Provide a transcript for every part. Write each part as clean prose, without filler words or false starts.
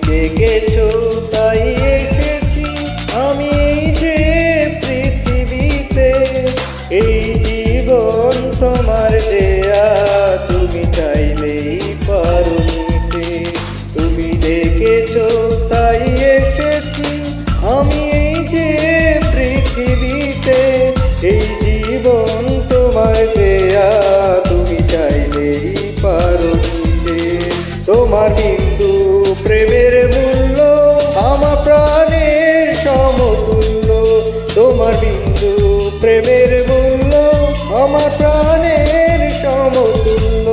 ডেকেছো তাই এসেছি আমি এই যে পৃথিবীতে, এই জীবন তোমার দেয়া, তুমি চাইলেই পারো নিতে। তুমি ডেকেছো তাই এসেছি আমি এই যে পৃথিবীতে, এই জীবন তোমার দেয়া, তুমি চাইলেই পারো নিতে। তোমার বিন্দু প্রেমের মূল্য আমার প্রাণের সমতুল্য, তোমার বিন্দু প্রেমের মূল্য আমার প্রাণের সমতুল্য।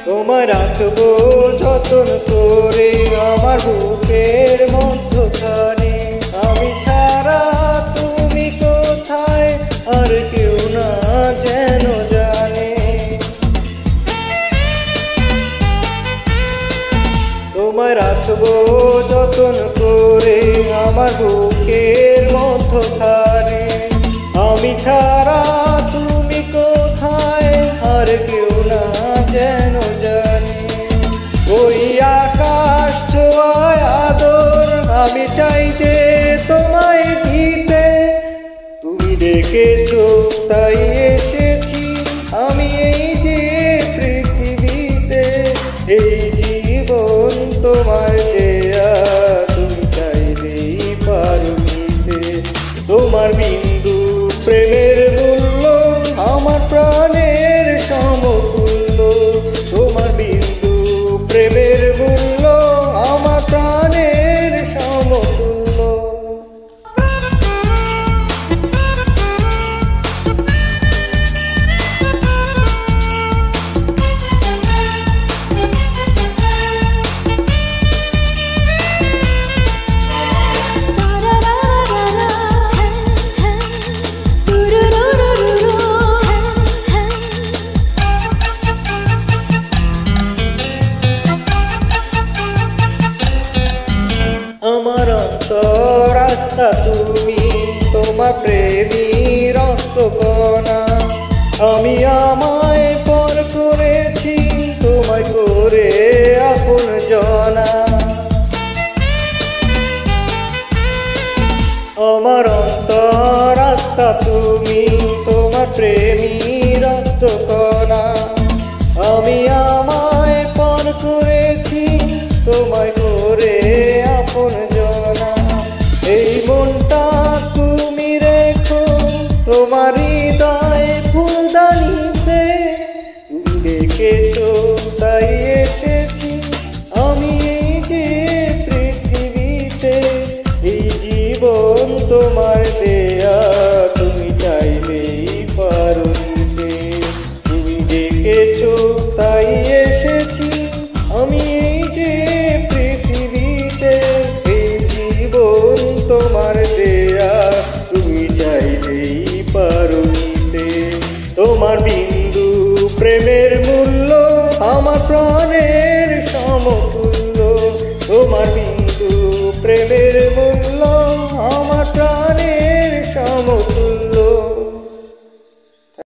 তোমায় রাখবো যতন করে আমার বুকের মধ্যখানে, আমি ছাড়া তুমি কোথায় আর কেউ না যেন জানে। তোমায় রাখবো যতন করে আমার বুকের মধ্যখানে, আমি ছাড়া তুমি কোথায় আর কেউ না যেন জানি। ওই আকাশ ছোঁয়ায় আদর আমি চাই যে তোমায় দিতে, তুমি ডেকেছো তাই এসেছি আমি এই যে পৃথিবীতে, এই জীবন তোমার দেয়া, তুমি চাইলেই পারো নিতে। তোমার বিন্দু প্রেমের মূল্য আমার প্রাণের সমতুল্য, তোমার বিন্দু প্রেমের মূল্য আমার প্রাণের সমতুল্য। আমার অন্তরাত্মা তুমি, তোমার প্রেমী রক্তকণা, আমি আমায় পর করেছি তোমায় করে আপন জনা। আমার অন্তরাত্মা তুমি, তোমার প্রেমী রক্তকণা, আমি আমায় পর করেছি তোমায় করে আপন জনা। এই মনটা তুমি রেখো তোমার হৃদয় ফুলদানিতে, তুমি ডেকেছো তাই এসেছি আমি এই যে পৃথিবীতে, এই জীবন তোমার দেয়া, তুমি চাইলেই পারো নিতে। তুমি ডেকেছো তাই